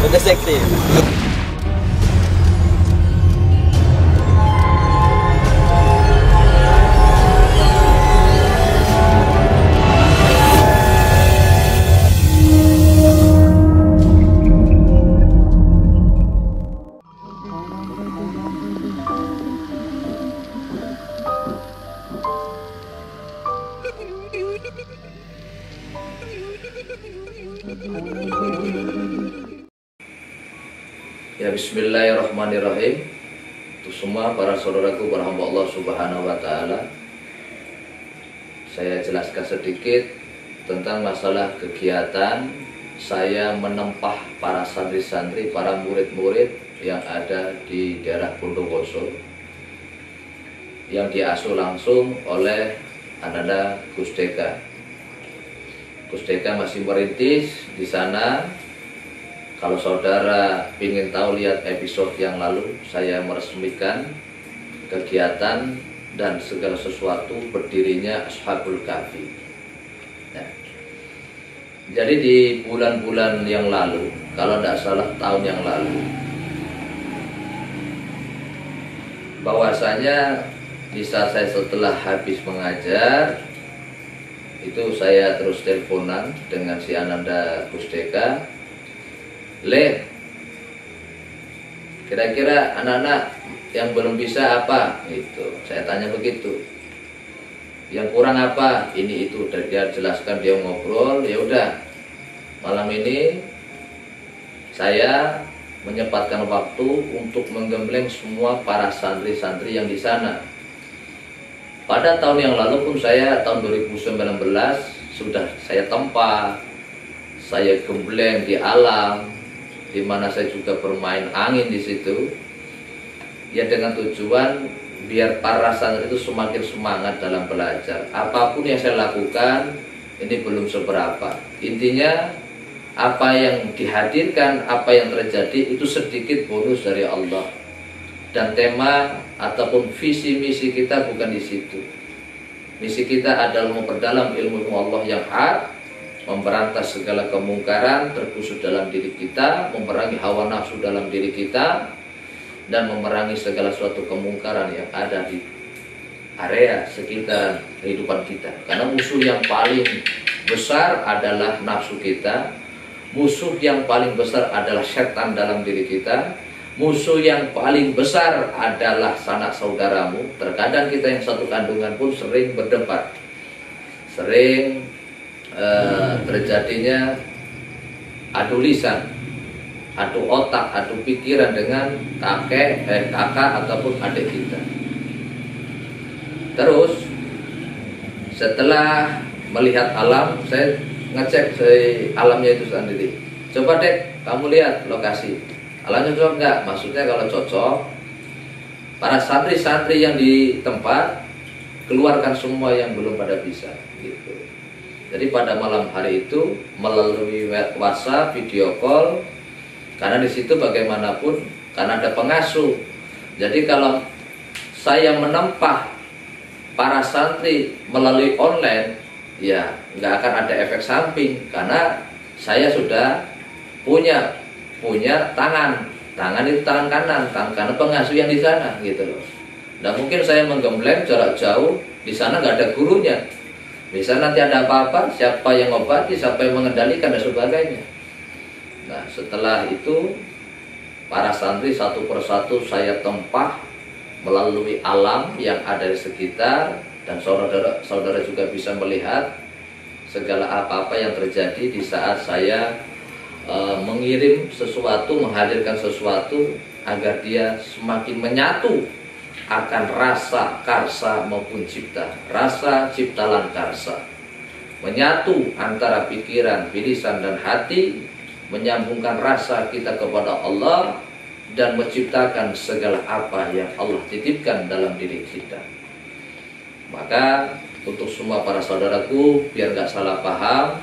Udah seksi. Ya, bismillahirrahmanirrahim. Untuk semua para saudaraku, para hamba Allah Subhanahu wa Ta'ala, saya jelaskan sedikit tentang masalah kegiatan saya menempah para santri-santri, para murid-murid yang ada di daerah Bondowoso, yang diasuh langsung oleh Ananda Gus Deka. Gus Deka masih merintis di sana. Kalau saudara ingin tahu, lihat episode yang lalu, saya meresmikan kegiatan dan segala sesuatu berdirinya Ashabul Kahfi. Nah, jadi di bulan-bulan yang lalu, kalau tidak salah tahun yang lalu, bahwasanya di saat saya setelah habis mengajar, itu saya terus teleponan dengan si Ananda Gus Deka. Le, kira-kira anak-anak yang belum bisa apa? Gitu. Saya tanya begitu. Yang kurang apa? Ini itu. Dan dia jelaskan, dia ngobrol. Ya udah, malam ini saya menyempatkan waktu untuk menggembleng semua para santri-santri yang di sana. Pada tahun yang lalu pun saya, tahun 2019, sudah saya tempa, saya gembleng di alam, di mana saya juga bermain angin di situ, ya dengan tujuan biar para santri itu semakin semangat dalam belajar. Apapun yang saya lakukan ini belum seberapa. Intinya apa yang dihadirkan, apa yang terjadi itu sedikit bonus dari Allah. Dan tema ataupun visi misi kita bukan di situ. Misi kita adalah memperdalam ilmu Allah yang hak, memberantas segala kemungkaran terkhusus dalam diri kita, memerangi hawa nafsu dalam diri kita, dan memerangi segala suatu kemungkaran yang ada di area sekitar kehidupan kita. Karena musuh yang paling besar adalah nafsu kita, musuh yang paling besar adalah setan dalam diri kita, musuh yang paling besar adalah sanak saudaramu. Terkadang kita yang satu kandungan pun sering berdebat, sering terjadinya adu lisan, adu otak, adu pikiran dengan kakak ataupun adik kita. Terus setelah melihat alam, saya ngecek alamnya itu sendiri. Coba Dek, kamu lihat lokasi alamnya cocok nggak? Maksudnya kalau cocok, para santri-santri yang di tempat keluarkan semua yang belum pada bisa gitu. Jadi pada malam hari itu melalui WhatsApp, video call, karena di situ bagaimanapun karena ada pengasuh. Jadi kalau saya menempah para santri melalui online, ya nggak akan ada efek samping karena saya sudah punya tangan itu tangan kanan, karena pengasuh yang di sana gitu loh. Nah mungkin saya menggembleng jarak jauh, di sana nggak ada gurunya. Bisa nanti ada apa-apa, siapa yang ngobati, siapa yang mengendalikan dan sebagainya. Nah setelah itu para santri satu persatu saya tempah melalui alam yang ada di sekitar, dan saudara-saudara juga bisa melihat segala apa-apa yang terjadi di saat saya mengirim sesuatu, menghadirkan sesuatu agar dia semakin menyatu akan rasa karsa maupun cipta, rasa ciptalan karsa, menyatu antara pikiran, lisan dan hati, menyambungkan rasa kita kepada Allah dan menciptakan segala apa yang Allah titipkan dalam diri kita. Maka untuk semua para saudaraku, biar nggak salah paham,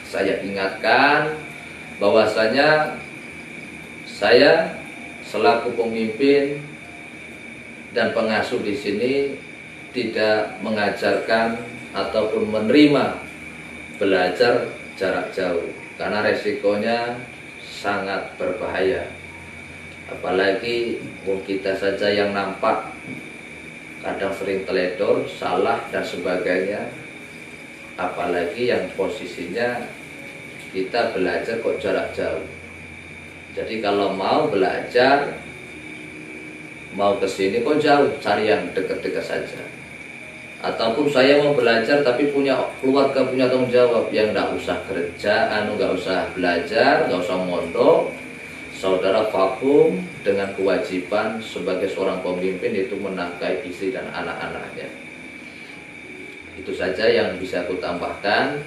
saya ingatkan bahwasanya saya selaku pemimpin dan pengasuh di sini tidak mengajarkan ataupun menerima belajar jarak jauh, karena resikonya sangat berbahaya. Apalagi kita saja yang nampak kadang sering teledor, salah dan sebagainya. Apalagi yang posisinya kita belajar kok jarak jauh. Jadi kalau mau belajar, mau kesini kok jauh, cari yang dekat-dekat saja. Ataupun saya mau belajar tapi punya keluarga, punya tanggung jawab, yang nggak usah kerja, nggak usah belajar, nggak usah mondok. Saudara vakum dengan kewajiban sebagai seorang pemimpin, yaitu menafkahi istri dan anak-anaknya. Itu saja yang bisa aku tambahkan.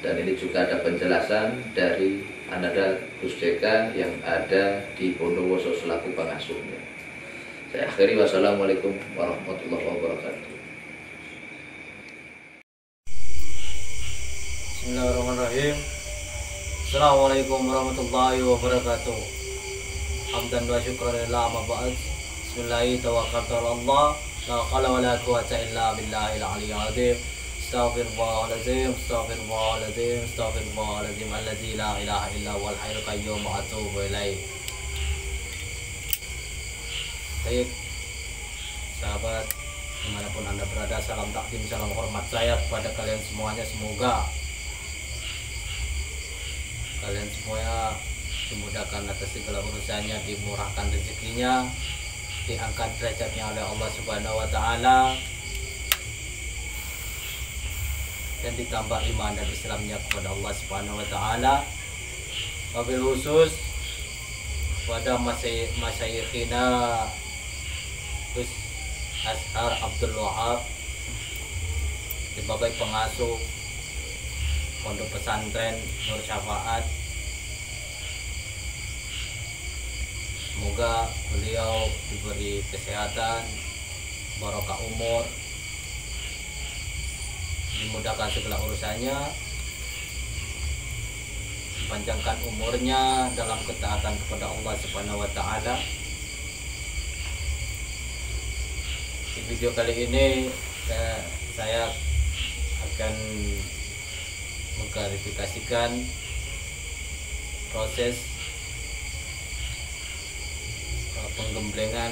Dan ini juga ada penjelasan dari Ananda Gus Deka yang ada di Bondowoso selaku pengasuhnya. Saya akhiri, wassalamualaikum warahmatullahi wabarakatuh. Bismillahirrahmanirrahim. Assalamualaikum warahmatullahi wabarakatuh. Hamdan wa syukran lillah, amma ba'd. Bismillahi tawakkaltu 'ala Allah, la haula wa la quwwata illa billahil aliyyil azim. Astaghfirullahaladzim, astaghfirullahaladzim, astaghfirullahaladzim, alladzi la ilaha illa huwal hayyul qayyum wa atubu ilaih. Baik, sahabat dimanapun Anda berada, salam takdim, salam hormat saya kepada kalian semuanya. Semoga kalian semuanya dimudahkan atas segala urusannya, dimurahkan rezekinya, diangkat derajatnya oleh Allah Subhanahu wa taala, dan ditambah iman dan Islamnya kepada Allah Subhanahu wa taala. Wabil khusus kepada masyayikhina Gus Ashar Abdul Wahab sebagai pengasuh Pondok Pesantren Nur Syafaat. Semoga beliau diberi kesehatan, barokah umur, dimudahkan segala urusannya, dipanjangkan umurnya dalam ketaatan kepada Allah Subhanahu wa taala. Di video kali ini saya akan mengklarifikasikan proses penggemblengan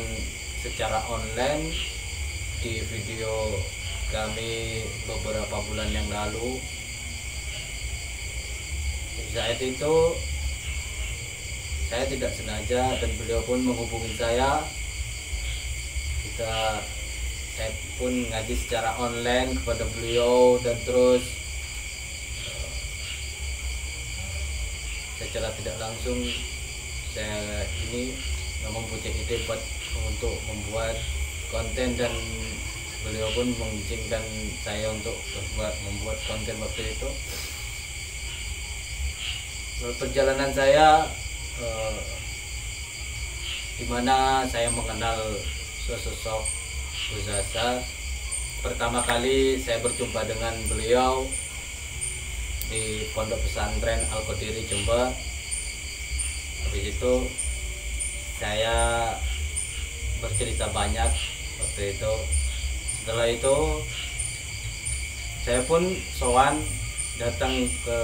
secara online di video kami beberapa bulan yang lalu. Saat itu saya tidak sengaja dan beliau pun menghubungi saya. Saya pun ngaji secara online kepada beliau, dan terus secara tidak langsung saya ini mempunyai ide untuk membuat konten, dan beliau pun mengizinkan saya untuk membuat konten waktu itu. Perjalanan saya di mana saya mengenal sosok Gus Ashar. Pertama kali saya berjumpa dengan beliau di Pondok Pesantren Al-Qadiri Jember. Habis itu saya bercerita banyak waktu itu. Setelah itu saya pun sowan datang ke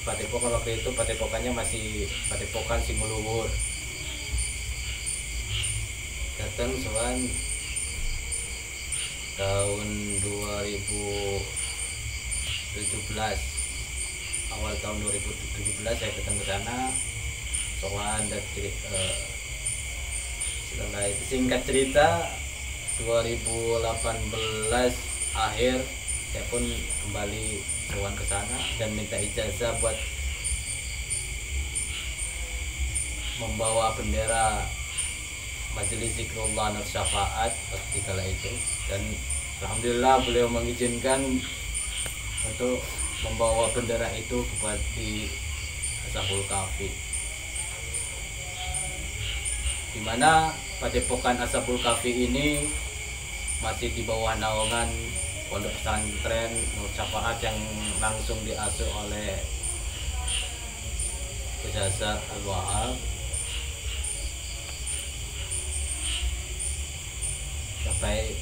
Padepokan. Waktu itu Padepokannya masih Padepokan Simuluwur. Datang sowan tahun 2017, awal tahun 2017 saya datang ke sana sowan, dan setelah itu singkat cerita 2018 akhir saya pun kembali sowan ke sana dan minta ijazah buat membawa bendera Majelis Zikrullah Nur Syafaat ketika itu, dan alhamdulillah beliau mengizinkan untuk membawa bendera itu kepada di Ashabul Kahfi, di mana Padepokan Ashabul Kahfi ini masih di bawah naungan Pondok Pesantren Nur Syafaat yang langsung diasuh oleh Gus Ashar Al-Wahab. Sampai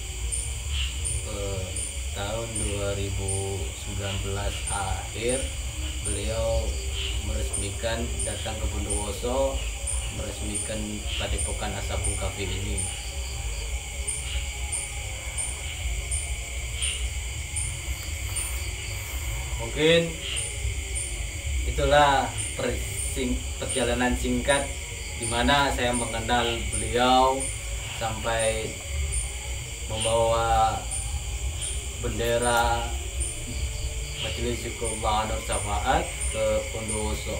tahun 2019 akhir beliau meresmikan datang ke Bondowoso, meresmikan Padepokan Ashabul Kahfi ini. Mungkin itulah perjalanan singkat di mana saya mengenal beliau sampai membawa bendera Majelis Zikrullah Nur Syafaat ke Bondowoso.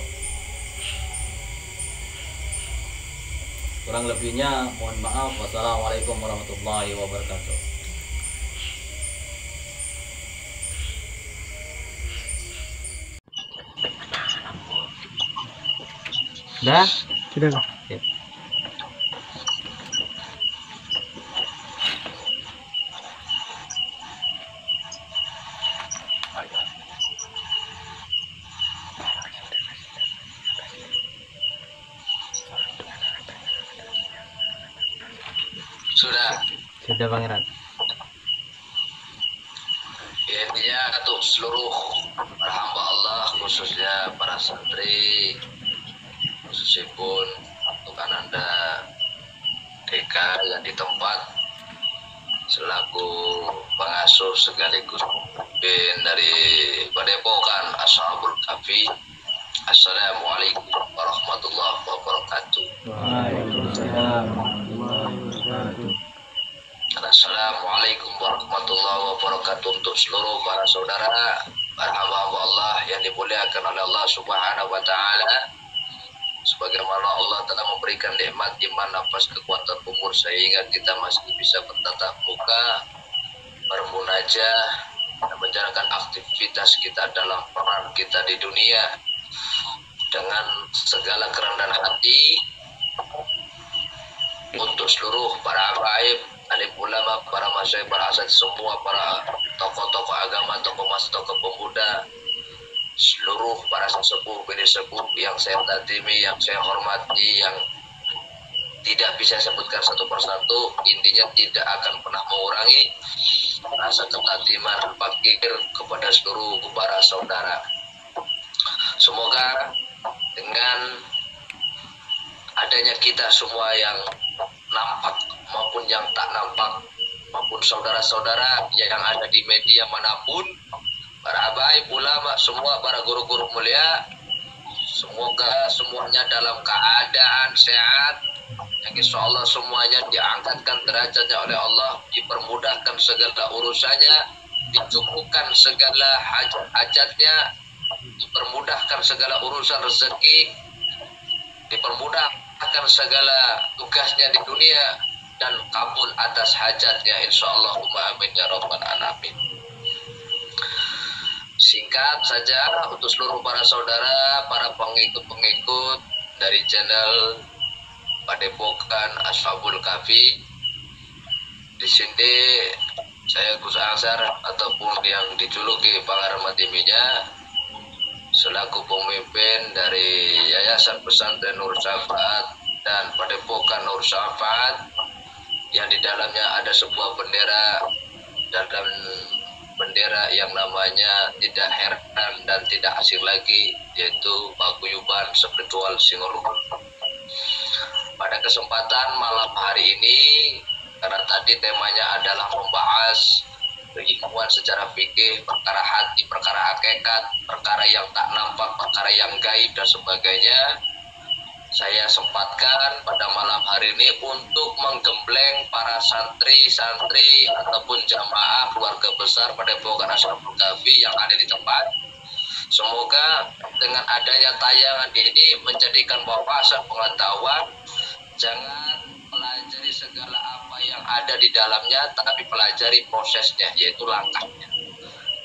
Kurang lebihnya mohon maaf. Wassalamualaikum warahmatullahi wabarakatuh. Dah? Sudah Kang. Ya. Sudah Pangeran. Intinya untuk seluruh para hamba Allah, khususnya para santri, khususnya pun untuk Ananda DK yang di tempat selaku pengasuh sekaligus pemimpin dari Padepokan Ashabul Kahfi. Assalamualaikum warahmatullahi wabarakatuh. Waalaikumsalam warahmatullahi wabarakatuh. Assalamualaikum warahmatullahi wabarakatuh untuk seluruh para saudara, para hamba Allah yang dimuliakan oleh Allah Subhanahu wa taala. Sebagaimana Allah telah memberikan nikmat iman, nafas, kekuatan umur sehingga kita masih bisa bertatap muka, bermunajah, dan menjalankan aktivitas kita dalam peran kita di dunia dengan segala kerendahan hati untuk seluruh para habaib, alim ulama, para masyayikh, para asatidz, semua para tokoh-tokoh agama, tokoh mas, tokoh pemuda, seluruh para sesepuh, bini sepuh yang saya tatimi, yang saya hormati, yang tidak bisa sebutkan satu persatu, intinya tidak akan pernah mengurangi rasa ketatiman fakir kepada seluruh para saudara. Semoga dengan adanya kita semua yang nampak maupun yang tak nampak, maupun saudara-saudara yang ada di media manapun, para habaib, ulama, semua para guru-guru mulia, semoga semuanya dalam keadaan sehat, yang insya Allah semuanya diangkatkan derajatnya oleh Allah, dipermudahkan segala urusannya, dicukupkan segala hajat-hajatnya, dipermudahkan segala urusan rezeki, dipermudahkan segala tugasnya di dunia, dan kabul atas hajatnya insya Allah. Amin ya rabbal alamin. Singkat saja untuk seluruh para saudara, para pengikut-pengikut dari channel Padepokan Ashabul Kahfi. Di sini saya Gus Ansar ataupun yang dijuluki Pangeran Matiminya selaku pemimpin dari Yayasan Pesantren Nur Syafaat dan Padepokan Nur Syafaat, yang di dalamnya ada sebuah bendera, dan bendera yang namanya tidak heran dan tidak asing lagi, yaitu Paguyuban Spiritual Singoluhur. Pada kesempatan malam hari ini, karena tadi temanya adalah membahas keilmuan secara fikih, perkara hati, perkara hakikat, perkara yang tak nampak, perkara yang gaib dan sebagainya, saya sempatkan pada malam hari ini untuk menggembleng para santri-santri ataupun jamaah keluarga besar Padepokan Ashabul Kahfi yang ada di tempat. Semoga dengan adanya tayangan ini menjadikan wawasan pengetahuan, jangan pelajari segala apa yang ada di dalamnya, tapi pelajari prosesnya, yaitu langkahnya.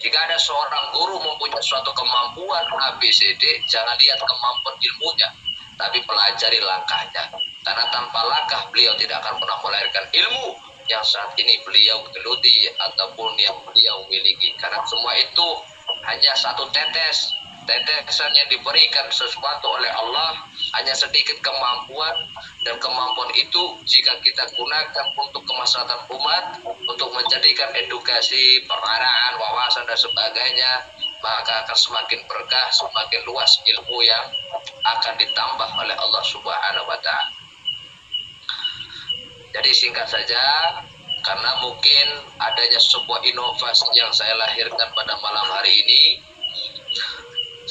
Jika ada seorang guru mempunyai suatu kemampuan ABCD, jangan lihat kemampuan ilmunya, tapi pelajari langkahnya. Karena tanpa langkah beliau tidak akan pernah melahirkan ilmu yang saat ini beliau geluti ataupun yang beliau miliki. Karena semua itu hanya satu tetesan yang diberikan sesuatu oleh Allah, hanya sedikit kemampuan, dan kemampuan itu jika kita gunakan untuk kemaslahatan umat, untuk menjadikan edukasi, pengaraan, wawasan dan sebagainya, maka akan semakin berkah, semakin luas ilmu yang akan ditambah oleh Allah Subhanahu wa Ta'ala. Jadi singkat saja, karena mungkin adanya sebuah inovasi yang saya lahirkan pada malam hari ini,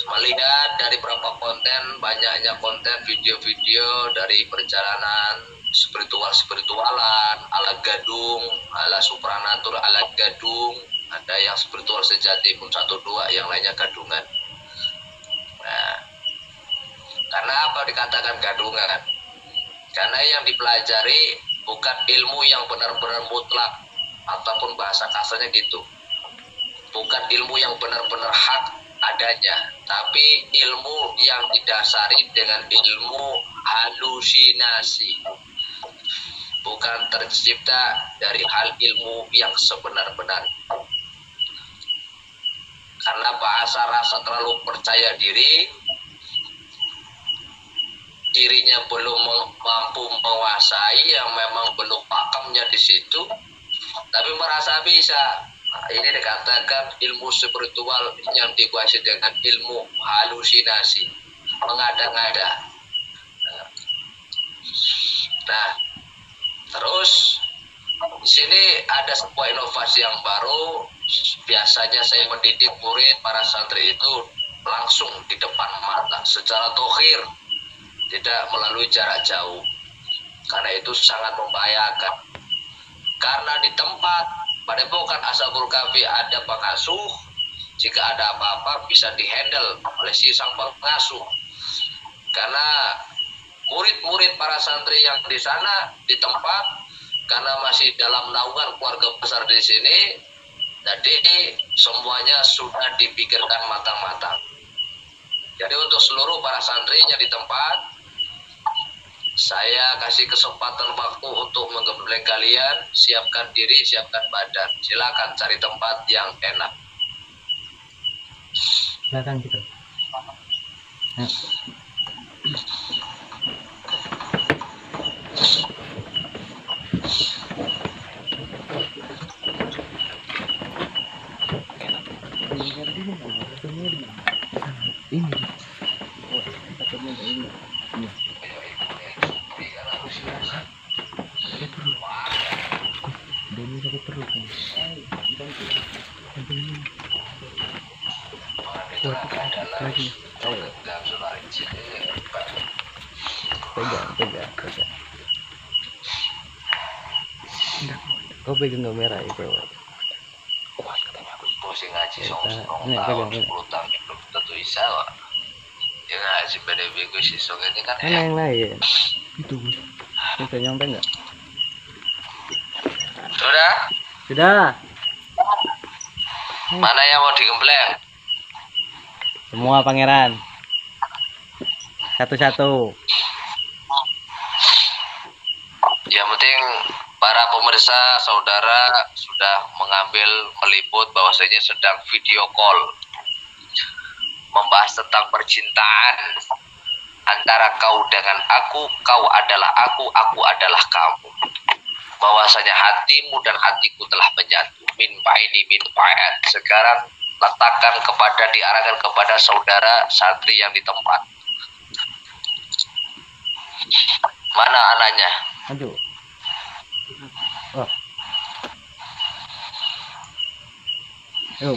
melihat dari beberapa konten, banyaknya konten video-video dari perjalanan spiritualan, ala gadung, ala supranatural, ala gadung, ada yang spiritual sejati pun 1-2, yang lainnya gadungan. Nah, karena apa dikatakan gadungan? Karena yang dipelajari bukan ilmu yang benar-benar mutlak, ataupun bahasa kasarnya gitu, bukan ilmu yang benar-benar hak adanya, tapi ilmu yang didasari dengan ilmu halusinasi, bukan tercipta dari hal ilmu yang sebenar-benar. Karena bahasa rasa terlalu percaya dirinya belum mampu menguasai, yang memang belum pakemnya di situ, tapi merasa bisa. Nah, ini dikatakan ilmu spiritual yang dikuasai dengan ilmu halusinasi, mengada-ngada. Nah, terus di sini ada sebuah inovasi yang baru. Biasanya saya mendidik murid para santri itu langsung di depan mata secara tohir, tidak melalui jarak jauh, karena itu sangat membahayakan. Karena di tempat Padepokan Ashabul Kahfi ada pengasuh, jika ada apa-apa bisa dihandle oleh si sang pengasuh. Karena murid-murid para santri yang di sana di tempat, karena masih dalam naungan keluarga besar di sini, jadi semuanya sudah dipikirkan matang-matang. Jadi untuk seluruh para santrinya di tempat, saya kasih kesempatan waktu untuk menggembleng kalian, siapkan diri, siapkan badan. Silakan cari tempat yang enak. Belakang gitu. Nah. Ini. Pegang. Kau pegang kamera itu. Kuat katanya aku pusing ngaji tahun 10 tahun belum tentu bisa kok. Ya ngaji pada minggu sisong ini kan yang lain. Itu bisa nyampe nggak? Sudah. Mana yang mau digembleng? Semua pangeran. Satu-satu. Yang penting para pemirsa, saudara sudah meliput bahwasanya sedang video call membahas tentang percintaan antara kau dengan aku, kau adalah aku adalah kamu. Bahwasanya hatimu dan hatiku telah menyatu, min fa'at. Sekarang diarahkan kepada saudara santri yang di tempat. Mana anaknya? Aduh. Oh. Yo.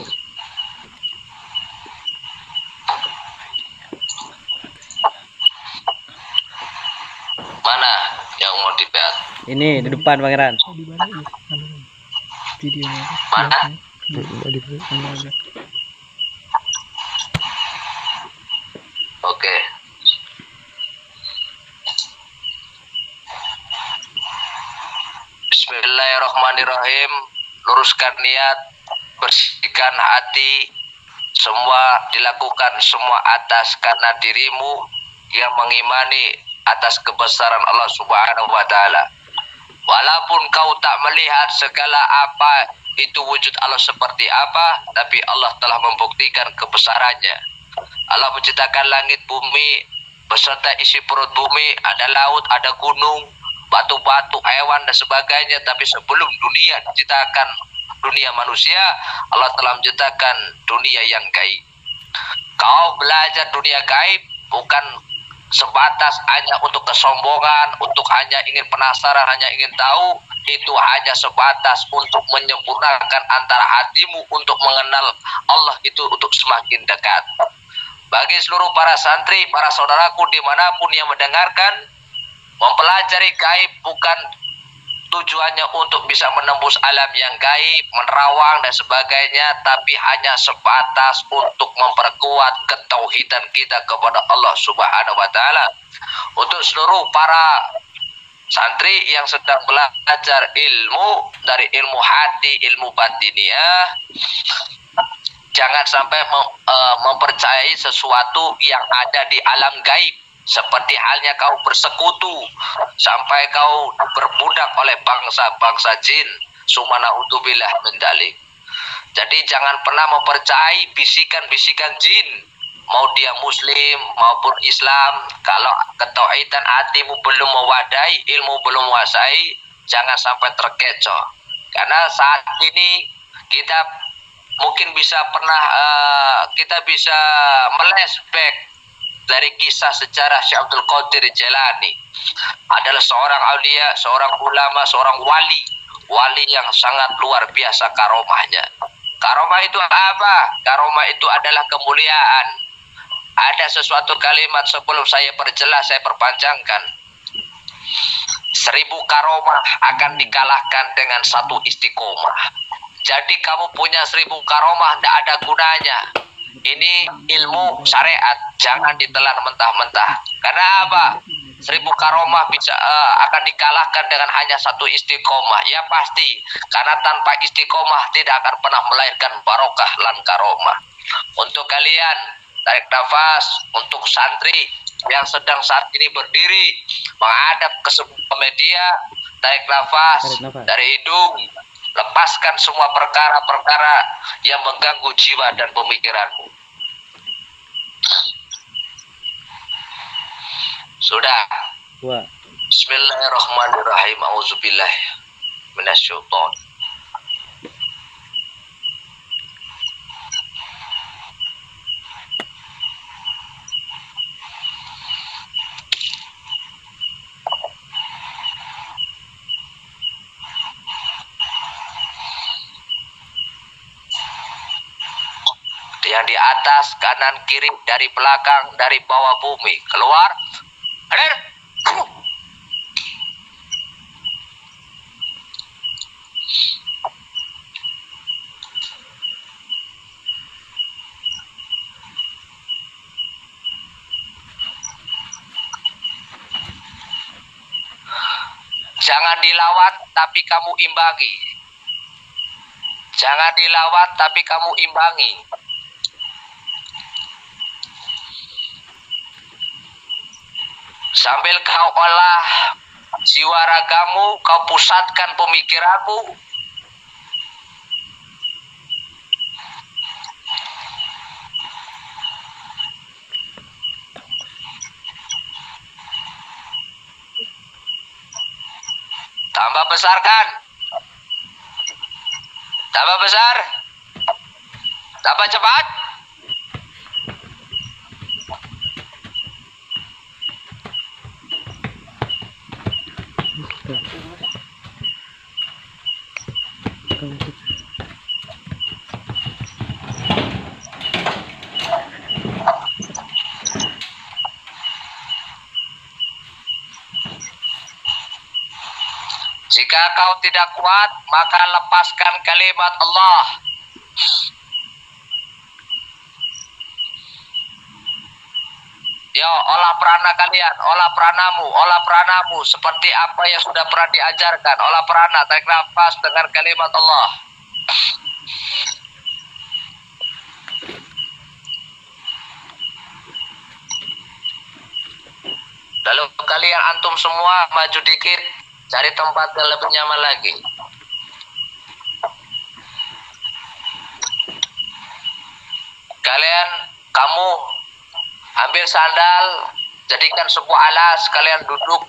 Mana yang mau dipeat? Ini di depan pangeran. Mana? Oke. Bismillahirrahmanirrahim. Luruskan niat, bersihkan hati. Semua dilakukan semua atas karena dirimu yang mengimani atas kebesaran Allah Subhanahu wa Ta'ala. Walaupun kau tak melihat segala apa itu wujud Allah seperti apa, tapi Allah telah membuktikan kebesarannya. Allah menciptakan langit bumi beserta isi perut bumi, ada laut, ada gunung, batu-batu, hewan dan sebagainya. Tapi sebelum dunia diciptakan, dunia manusia, Allah telah menciptakan dunia yang gaib. Kau belajar dunia gaib bukan sebatas hanya untuk kesombongan, untuk hanya ingin penasaran, hanya ingin tahu. Itu hanya sebatas untuk menyempurnakan antara hatimu untuk mengenal Allah itu untuk semakin dekat. Bagi seluruh para santri, para saudaraku dimanapun yang mendengarkan, mempelajari gaib bukan tujuannya untuk bisa menembus alam yang gaib, menerawang dan sebagainya, tapi hanya sebatas untuk memperkuat ketauhidan kita kepada Allah Subhanahu wa taala. Untuk seluruh para santri yang sedang belajar ilmu, dari ilmu hati, ilmu batiniah, jangan sampai mempercayai sesuatu yang ada di alam gaib, seperti halnya kau bersekutu sampai kau berbudak oleh bangsa-bangsa jin. Subhanallah min dzalik. Jadi jangan pernah mempercayai bisikan-bisikan jin, mau dia muslim maupun Islam. Kalau ketauhidan hatimu belum mewadai, ilmu belum menguasai, jangan sampai terkecoh. Karena saat ini kita mungkin bisa kita bisa melesback dari kisah sejarah Syekh Abdul Qadir Jailani. Adalah seorang aulia, seorang ulama, seorang wali yang sangat luar biasa karomahnya. Karomah itu apa? Karomah itu adalah kemuliaan. Ada sesuatu kalimat sebelum saya perjelas, saya perpanjangkan. 1000 karomah akan dikalahkan dengan 1 istiqomah. Jadi kamu punya 1000 karomah tidak ada gunanya. Ini ilmu syariat, jangan ditelan mentah-mentah. Karena apa? 1000 karomah bisa akan dikalahkan dengan hanya 1 istiqomah. Ya pasti, karena tanpa istiqomah tidak akan pernah melahirkan barokah lan karomah. Untuk kalian tarik nafas, untuk santri yang sedang saat ini berdiri menghadap ke sebuah media, tarik nafas dari hidung, lepaskan semua perkara-perkara yang mengganggu jiwa dan pemikiranmu. Sudah. Bismillahirrahmanirrahim. Auzubillah minasyaiton. Yang di atas, kanan, kiri, dari belakang, dari bawah bumi, keluar. Hadir. Jangan dilawat, tapi kamu imbangi. Jangan dilawat, tapi kamu imbangi. Sambil kau olah jiwa ragamu, kau pusatkan pemikiranmu. Tambah besarkan. Tambah besar. Tambah cepat. Jika kau tidak kuat, maka lepaskan kalimat Allah. Yo, olah prana kalian, olah pranamu seperti apa yang sudah pernah diajarkan. Olah prana, tarik nafas dengan kalimat Allah. Lalu kalian antum semua maju dikit, cari tempat yang lebih nyaman lagi. Kamu ambil sandal, jadikan sebuah alas, kalian duduk.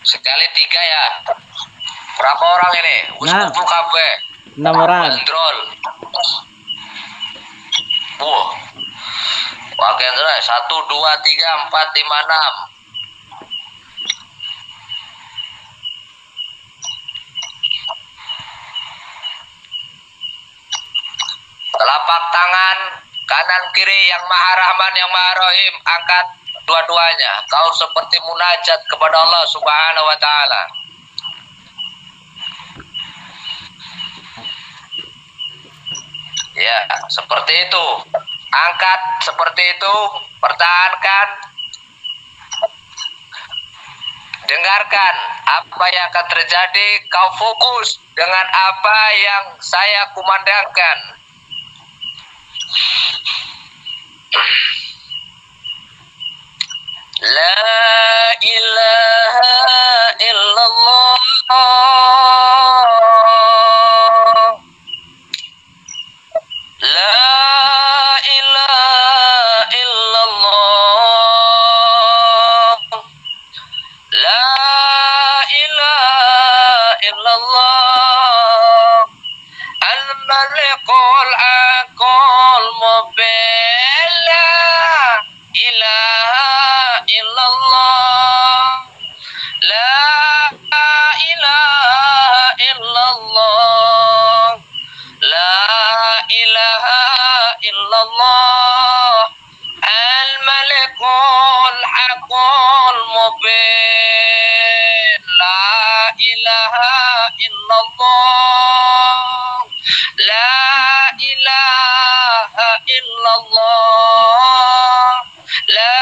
Sekali 3 ya. Berapa orang ini? Wis Nah. kumpul kabeh. 6 orang. Bandrol. Wah. Pakai 1, 2, 3, 4, 5, 6. Telapak tangan kanan kiri yang Maha Rahman yang Maha Rahim, angkat dua-duanya. Kau seperti munajat kepada Allah Subhanahu wa taala. Ya, seperti itu. Angkat seperti itu, pertahankan. Dengarkan apa yang akan terjadi, kau fokus dengan apa yang saya kumandangkan. La ilaha illallah. La ilaha illallah. La ilaha illallah. Al-Malikul Aqul Mubin. La ilaha illallah. La ilaha illallah. La ilaha illallah. Al-Malikul Aqul Mubin. La ilaha illallah. La ilaha illallah. La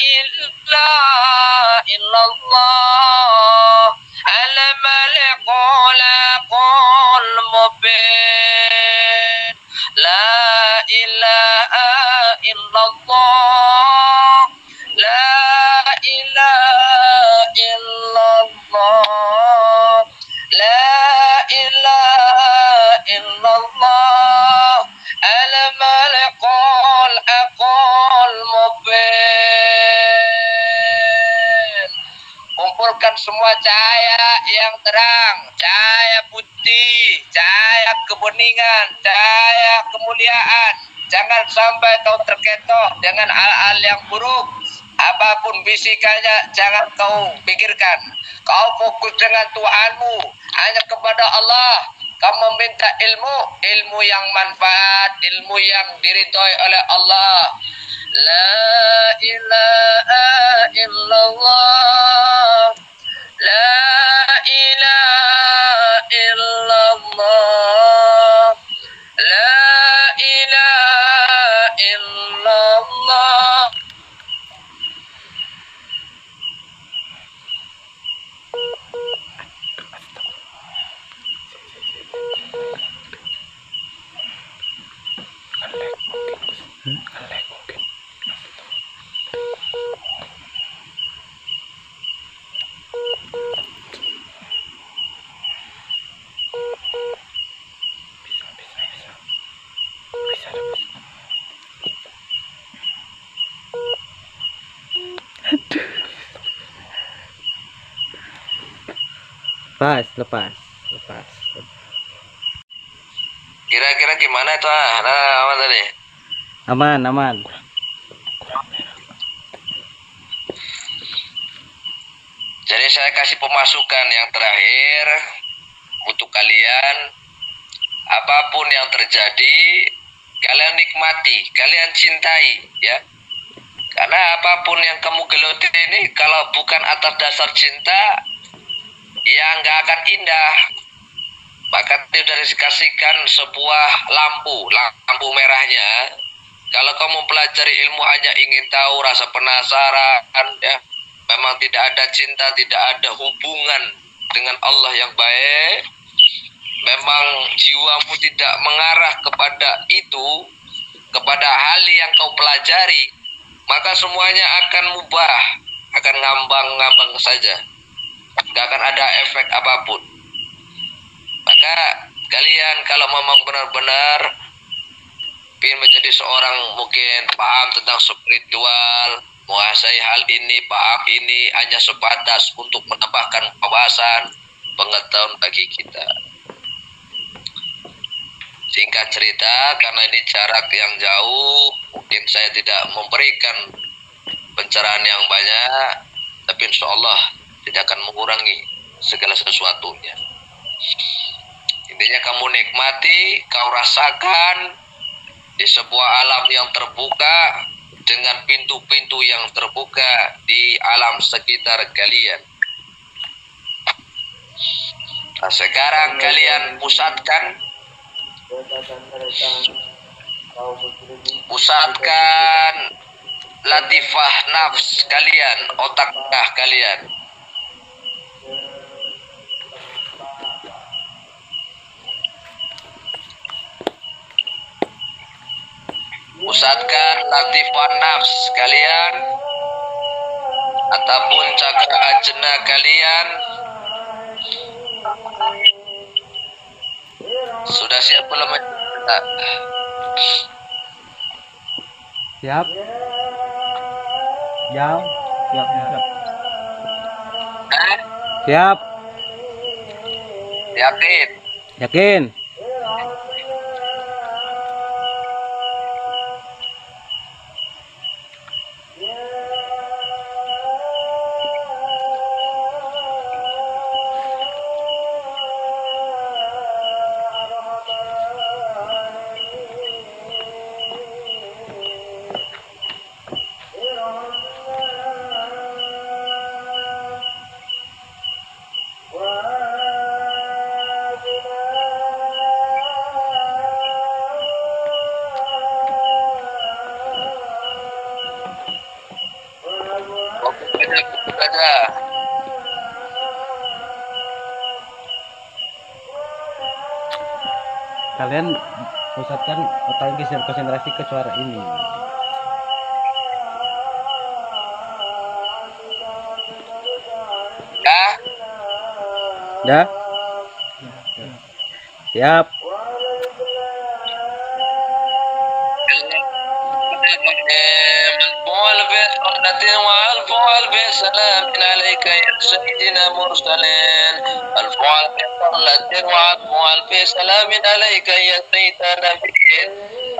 ilaha illallah. Al-Malikul Aqul Mubin. La ilaha illallah. La ilaha illallah. La ilaha illallah. Al-Malikul Aqul Mubin. Kumpulkan semua cahaya yang terang, cahaya putih, cahaya kebeningan, cahaya kemuliaan. Jangan sampai kau terketok dengan hal-hal yang buruk. Apapun bisikannya jangan kau pikirkan. Kau fokus dengan Tuhanmu, hanya kepada Allah. Kau meminta ilmu yang manfaat, ilmu yang diridhoi oleh Allah. La ilaha illallah. La ilaha illallah. La ilaha illallah. Lepas. Kira-kira gimana itu? Apa tadi? Aman. Jadi saya kasih pemasukan yang terakhir untuk kalian. Apapun yang terjadi, kalian nikmati, kalian cintai, ya. Karena apapun yang kamu geluti ini, kalau bukan atas dasar cinta, ya nggak akan indah. Maka sudah dikasihkan sebuah lampu merahnya. Kalau kamu pelajari ilmu hanya ingin tahu, rasa penasaran, ya, memang tidak ada cinta, tidak ada hubungan dengan Allah yang baik. Memang jiwamu tidak mengarah kepada itu, kepada hal yang kau pelajari, maka semuanya akan mubah, akan ngambang-ngambang saja, nggak akan ada efek apapun. Maka kalian kalau memang benar-benar ingin menjadi seorang mungkin paham tentang spiritual, menguasai hal ini, paham ini hanya sebatas untuk menambahkan wawasan pengetahuan bagi kita. Singkat cerita, karena ini jarak yang jauh, mungkin saya tidak memberikan pencerahan yang banyak, tapi insya Allah tidak akan mengurangi segala sesuatunya. Intinya kamu nikmati, kau rasakan di sebuah alam yang terbuka dengan pintu-pintu yang terbuka di alam sekitar kalian. Nah, sekarang kalian pusatkan latifah nafs kalian, otak kalian. Pusatkan latifah nafs kalian ataupun cakra ajna kalian. Sudah siap belum? Siap. Siap. Siap. Yakin? Yakin. Kalian pusatkan otak konsentrasi ke suara ini. Ya. Siap. سلام عليك يا سيدنا مرسلين الفعل بصلاة والفعل سلام عليك يا سيدنا نبيين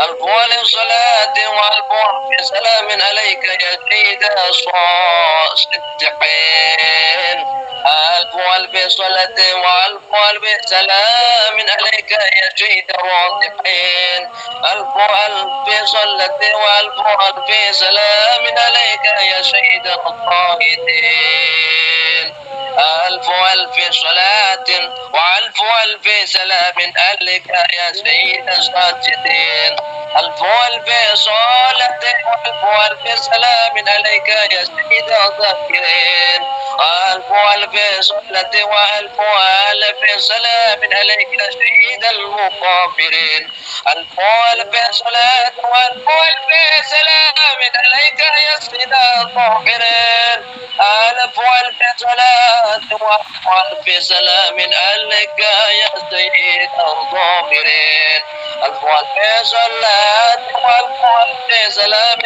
الفعل صلاة والفعل سلام عليك يا سيدنا صادقين الفعل بصلاة والفعل سلام عليك يا سيدنا الواضحين الفعل بصلاة والفعل سلام عليك يا سيدنا الطاهرين ألف ألف صلاة وألف ألف سلام عليك يا سيد الساجدين ألف ألف صلاة وألف ألف سلام عليك يا سيد الذاكرين ألف ألف صلاة وألف ألف سلام عليك يا سيد المغفرين ألف ألف صلاة وألف ألف سلام عليك يا سيد الطاهرين ألف ألف صلاة وألف سلام عليك يا سيد الظاهرين ألف ألف صلاة وألف ألف سلام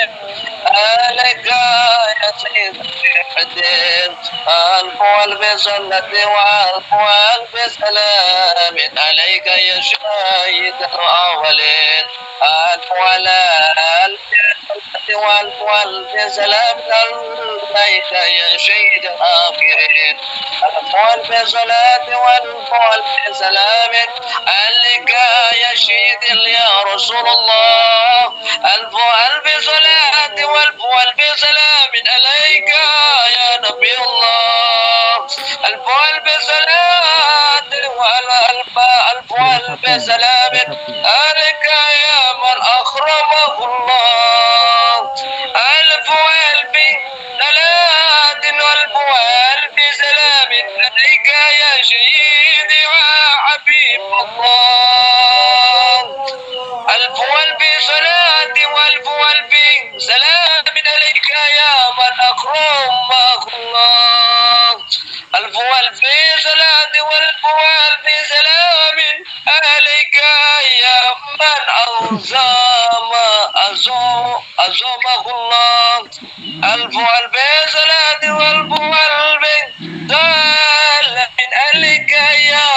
عليك يا سيد الحدين ألف ألف صلاة وألف ألف سلام عليك يا سيد الأولين ألف ألف وألف ألف سلام عليك يا سيد الآخرين ألف ألف صلاة وألف ألف سلام عليك يا سيد يا رسول الله ألف ألف صلاة وألف ألف سلام عليك يا نبي الله ألف ألف صلاة وألف ألف سلام عليك يا من أكرمه الله ألف ألف صلاة وألف ألف سلام عليك يا سيدي وحبيب الله ألف ألف صلاة وألف ألف سلام عليك يا من أكرمه الله ألف ألف صلاة وألف ألف سلام عليك يا من أعظمه الله ألف فعل بصلاة والفعل دال من أهلك يا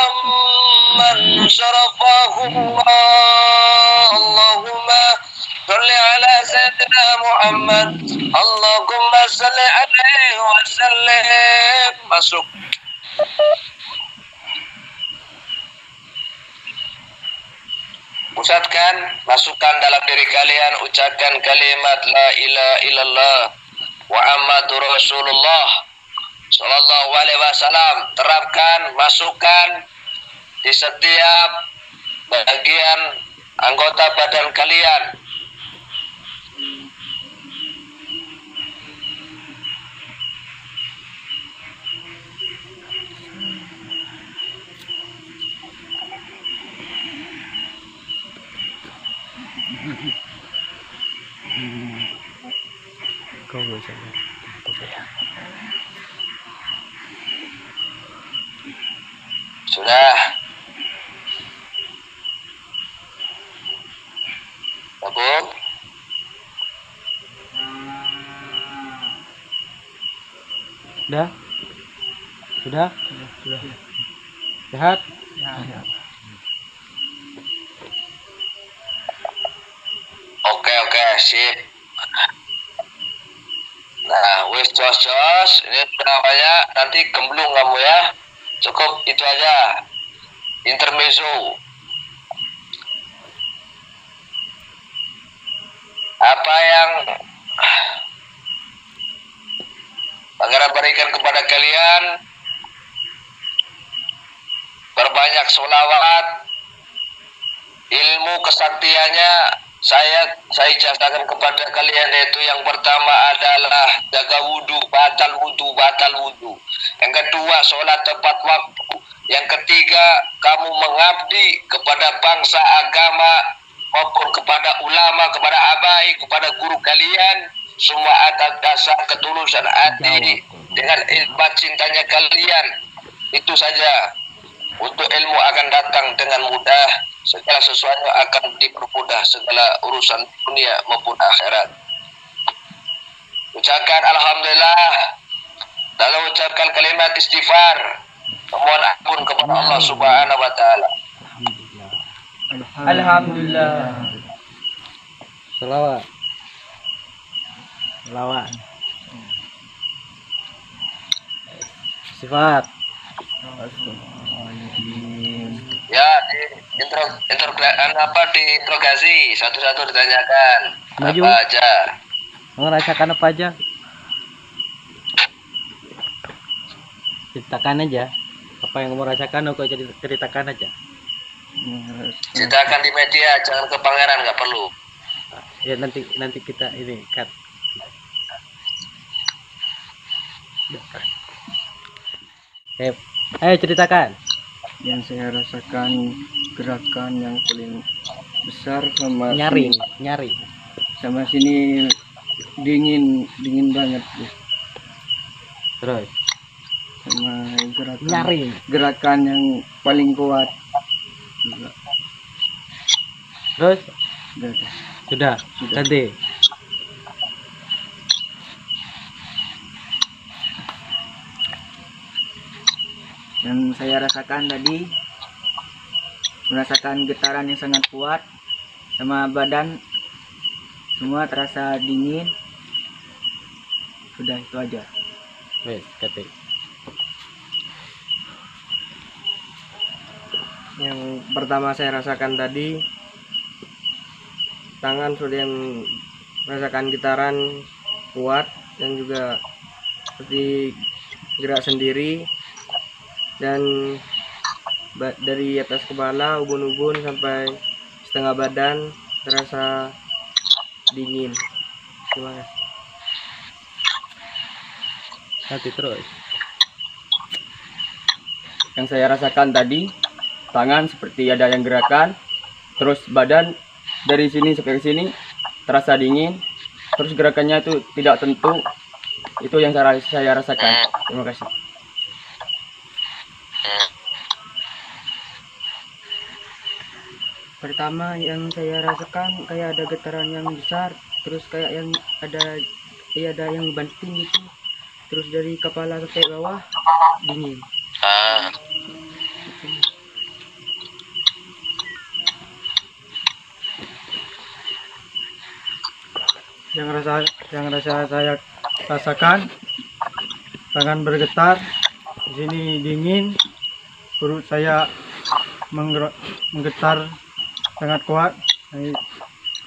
من شرفه الله. اللهم صل على سيدنا محمد. اللهم صل عليه وسلم. Masuk. Ucapkan, masukkan dalam diri kalian, ucapkan kalimat la ilaha illallah Muhammadur Rasulullah sallallahu alaihi wasallam. Terapkan, masukkan di setiap bagian anggota badan kalian. Sudah. Cukup. Sudah? Sudah? Sehat? Oke, sip. Nah, wis jos. Ini sudah banyak, nanti gemblung kamu ya. Cukup itu aja. Intermezzo. Apa yang Pangeran berikan kepada kalian, berbanyak sholawat, ilmu kesaktiannya saya ijazahkan kepada kalian, yaitu yang pertama adalah jaga wudhu, batal wudhu. Yang kedua, sholat tepat waktu. Yang ketiga, kamu mengabdi kepada bangsa, agama, maupun kepada ulama, kepada abai, kepada guru kalian, semua atas dasar ketulusan hati dengan ilmu cintanya kalian. Itu saja. Untuk ilmu akan datang dengan mudah, segala sesuatu akan dipermudah, segala urusan dunia maupun akhirat. Ucapkan alhamdulillah, lalu ucapkan kalimat istighfar, mohon ampun kepada Allah Subhanahu wa taala. Alhamdulillah. Selawat. Sifat. Ya, diinterogasi, satu-satu ditanyakan. Maju. Apa aja? Merasakan apa aja? Ceritakan aja. Apa yang kamu rasakan, kau ceritakan aja. Ceritakan di media, jangan ke pangeran, nggak perlu. Ya nanti kita ini cut. Ayo ceritakan. Yang saya rasakan gerakan yang paling besar sama Nyari. sama sini dingin banget ya. Terus Sama gerakan yang paling kuat juga. Terus Sudah. sudah. Ganti. Yang saya rasakan tadi, merasakan getaran yang sangat kuat, sama badan semua terasa dingin. Sudah, itu aja. Wes, ganti. Yang pertama saya rasakan tadi, tangan sudah merasakan getaran kuat dan juga seperti gerak sendiri, dan dari atas kepala, ubun-ubun sampai setengah badan terasa dingin. Terima kasih. Ganti terus. Yang saya rasakan tadi, tangan seperti ada yang gerakan, terus badan dari sini sampai ke sini terasa dingin, terus gerakannya itu tidak tentu. Itu yang saya rasakan. Terima kasih. Pertama yang saya rasakan kayak ada getaran yang besar, terus kayak yang ada seperti ada yang banting gitu. Terus dari kepala sampai bawah dingin. Ah, Yang saya rasakan, tangan bergetar, di sini dingin, perut saya menggetar sangat kuat. Ini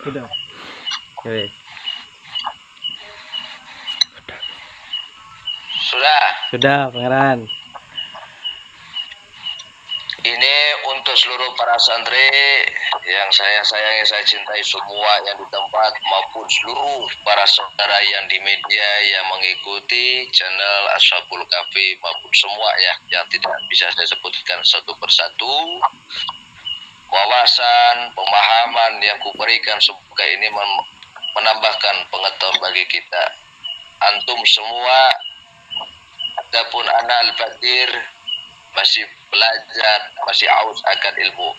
sudah. Oke. sudah. Pangeran. Ini untuk seluruh para santri yang saya sayangi, saya cintai semua yang di tempat maupun seluruh para saudara yang di media yang mengikuti channel Ashabul Kahfi maupun semua ya yang tidak bisa saya sebutkan satu persatu. Wawasan, pemahaman yang kuberikan semoga ini menambahkan pengetahuan bagi kita. Antum semua, adapun anak al-fatir masih belajar, masih haus akan ilmu.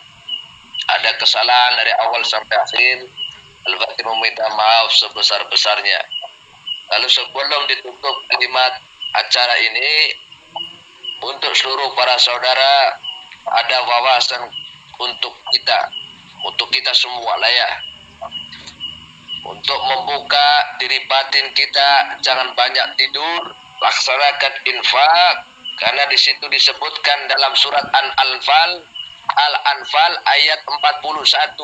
Ada kesalahan dari awal sampai akhir, al-fatir meminta maaf sebesar-besarnya. Lalu sebelum ditutup kalimat acara ini, untuk seluruh para saudara ada wawasan untuk kita semua lah ya. Untuk membuka diri batin kita, jangan banyak tidur, laksanakan infak, karena di situ disebutkan dalam surat Al-Anfal ayat 41.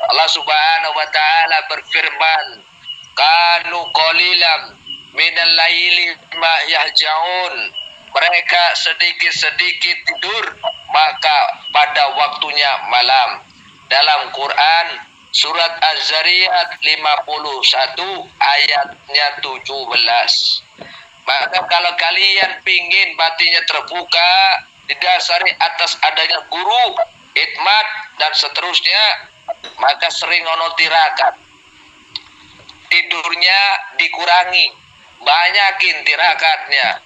Allah Subhanahu wa taala berfirman, "Kanu qalilan minal laili ma yahjaun." Mereka sedikit-sedikit tidur, maka pada waktunya malam. Dalam Quran surat Az-Zariyat 51 ayatnya 17. Maka kalau kalian pingin batinnya terbuka, didasari atas adanya guru, hikmat dan seterusnya, maka sering ono tirakat. Tidurnya dikurangi, banyakin tirakatnya,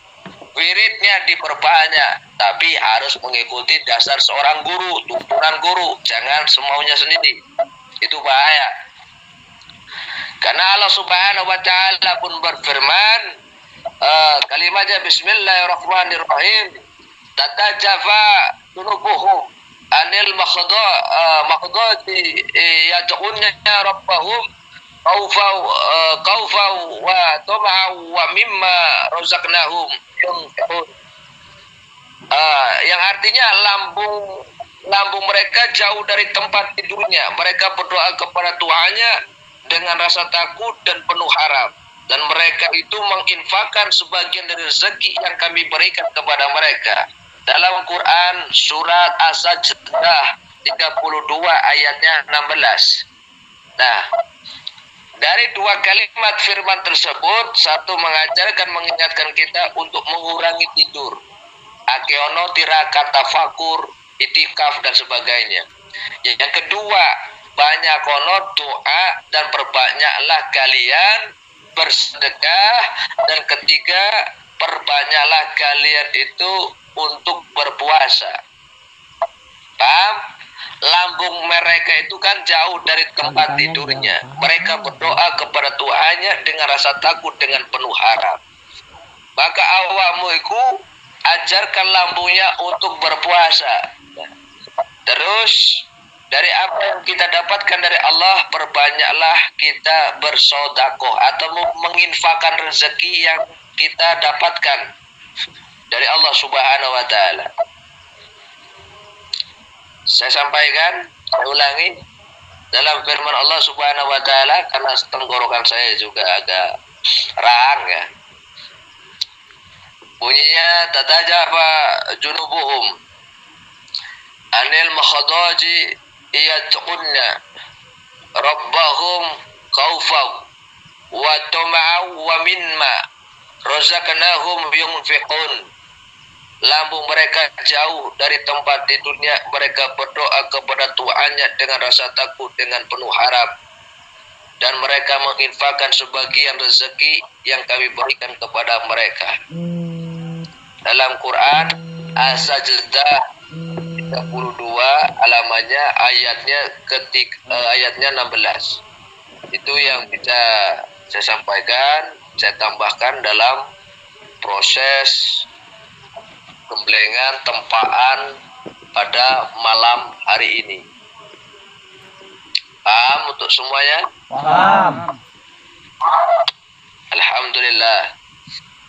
wiridnya diperbanyak, tapi harus mengikuti dasar seorang guru, tuntunan guru, jangan semaunya sendiri. Itu bahaya. Karena Allah Subhanahu wa taala pun berfirman, kalimatnya bismillahirrahmanirrahim, tatajafa junubuhum anil maqdati yad'unna rabbahum khawfan wa tama'an wa mimma razaqnahum yunfiqun. Yang artinya lambung mereka jauh dari tempat tidurnya. Mereka berdoa kepada Tuhannya dengan rasa takut dan penuh harap. Dan mereka itu menginfakkan sebagian dari rezeki yang kami berikan kepada mereka. Dalam Quran surat As-Sajdah 32 ayatnya 16. Nah, dari dua kalimat firman tersebut, satu mengajarkan, mengingatkan kita untuk mengurangi tidur. Akeono tirakat tafakur, itikaf dan sebagainya. Yang kedua, banyak kono doa dan perbanyaklah kalian bersedekah. Dan ketiga, perbanyaklah kalian itu untuk berpuasa. Paham? Lambung mereka itu kan jauh dari tempat tidurnya. Mereka berdoa kepada Tuhannya dengan rasa takut, dengan penuh harap. Maka awakmu itu ajarkan lambungnya untuk berpuasa. Terus dari apa yang kita dapatkan dari Allah, perbanyaklah kita bersodakoh atau menginfakkan rezeki yang kita dapatkan dari Allah Subhanahu wa taala. Saya sampaikan, saya ulangi, dalam firman Allah Subhanahu wa taala, karena tenggorokan saya juga agak rahang ya. Bunyinya tatajafa junubuhum anil makhadaji yad'unna rabbahum khawfan wa tama'an wa mimma razaqnahum yunfiqun. Lambung mereka jauh dari tempat tidurnya, mereka berdoa kepada Tuhannya dengan rasa takut, dengan penuh harap, dan mereka menginfakkan sebagian rezeki yang kami berikan kepada mereka. Dalam Quran As-Sajdah 32 alamannya ayatnya 16. Itu yang bisa saya sampaikan. saya tambahkan dalam proses gemblengan tempaan pada malam hari ini. Paham untuk semuanya? Paham. Alhamdulillah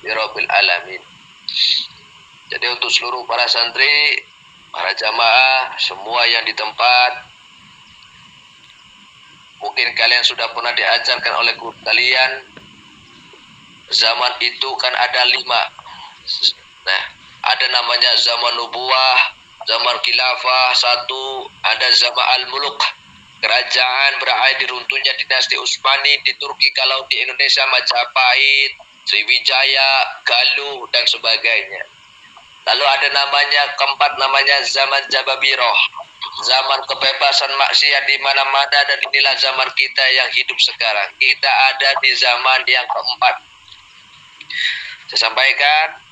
Rabbil alamin. Jadi untuk seluruh para santri, para jamaah, semua yang di tempat, mungkin kalian sudah pernah diajarkan oleh guru kalian. Zaman itu kan ada 5. Nah, ada namanya zaman nubuwah, zaman khilafah 1, ada zaman al-muluk, kerajaan berada di runtuhnya dinasti Utsmani di Turki, kalau di Indonesia Majapahit, Sriwijaya, Galuh dan sebagainya. Lalu ada namanya keempat, namanya zaman Jababiroh, zaman kebebasan maksiat di mana-mana, dan inilah zaman kita yang hidup sekarang. Kita ada di zaman yang keempat. Saya sampaikan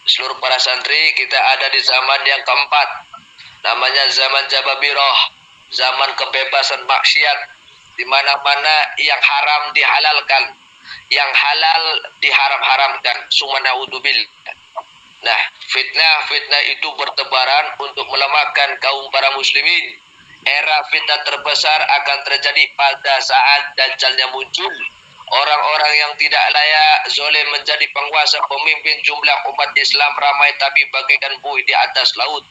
seluruh para santri, kita ada di zaman yang keempat, namanya zaman Jababiroh, zaman kebebasan maksiat, di mana-mana yang haram dihalalkan, yang halal diharam-haramkan. Subhanallah. Nah, fitnah itu bertebaran untuk melemahkan kaum para muslimin. Era fitnah terbesar akan terjadi pada saat Dajjalnya muncul. Orang-orang yang tidak layak, zalim menjadi penguasa, pemimpin. Jumlah umat Islam ramai tapi bagaikan buih di atas laut.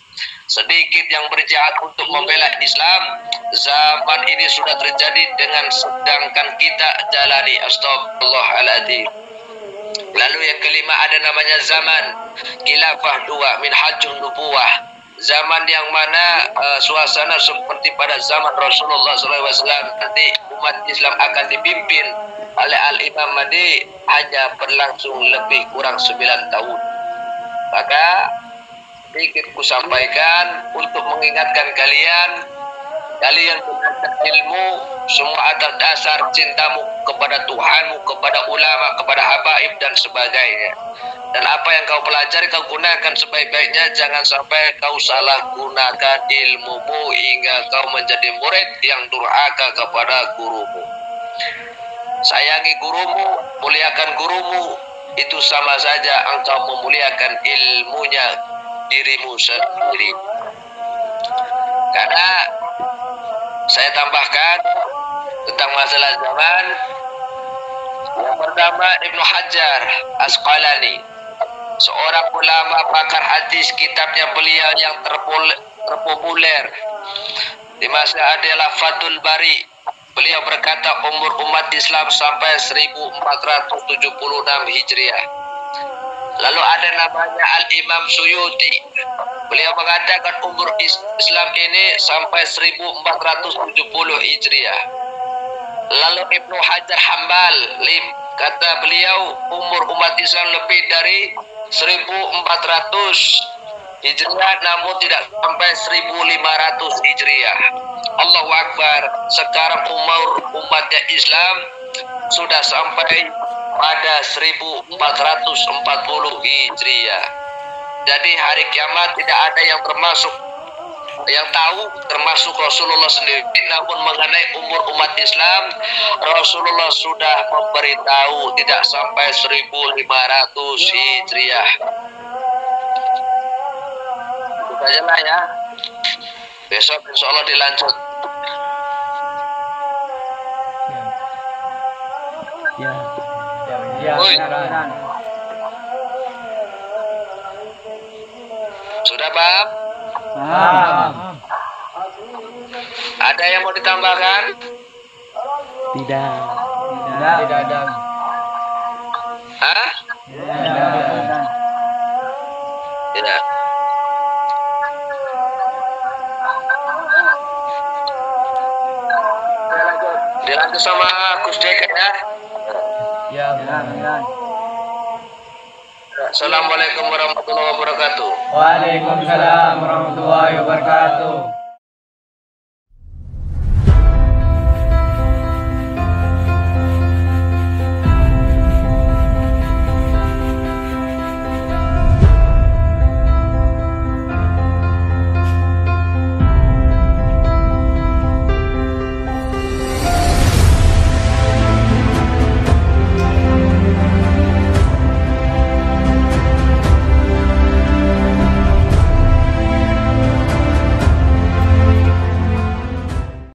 Sedikit yang berjihad untuk membela Islam. Zaman ini sudah terjadi dengan sedangkan kita jalani. Astagfirullahaladzim. Lalu yang kelima ada namanya zaman khilafah 2, minhajun nubuwah, zaman yang mana suasana seperti pada zaman Rasulullah SAW. Nanti umat Islam akan dipimpin oleh Al-Imam Mahdi, hanya berlangsung lebih kurang 9 tahun. Maka sedikit ku sampaikan untuk mengingatkan kalian belajar ilmu semua atas dasar cintamu kepada Tuhanmu, kepada ulama, kepada habaib dan sebagainya. Dan apa yang kau pelajari kau gunakan sebaik-baiknya, jangan sampai kau salah gunakan ilmumu hingga kau menjadi murid yang durhaka kepada gurumu. Sayangi gurumu, muliakan gurumu, itu sama saja engkau memuliakan ilmunya dirimu sendiri. Karena saya tambahkan tentang masalah zaman. Yang pertama, Ibnu Hajar Asqalani, seorang ulama pakar hadis. Kitabnya beliau yang terpopuler di masa adalah Fathul Bari. Beliau berkata umur umat Islam sampai 1476 Hijriah. Lalu ada namanya Al-Imam Suyuti. Beliau mengatakan umur Islam ini sampai 1470 Hijriah. Lalu Ibnu Hajar Hambal, kata beliau umur umat Islam lebih dari 1400 Hijriah, namun tidak sampai 1500 Hijriah. Allahu Akbar. Sekarang umur umatnya Islam sudah sampai pada 1440 Hijriah. Jadi hari kiamat tidak ada yang tahu termasuk Rasulullah sendiri. Namun mengenai umur umat Islam, Rasulullah sudah memberitahu tidak sampai 1500 Hijriah. Itu saja lah ya. Besok insya Allah dilanjut. Sudah paham? Paham. Ada yang mau ditambahkan? Tidak. Tidak ada. Hah? Tidak. Dilanjut sama Gus Deket ya. Ya, benar. Assalamualaikum warahmatullahi wabarakatuh. Waalaikumsalam warahmatullahi wabarakatuh.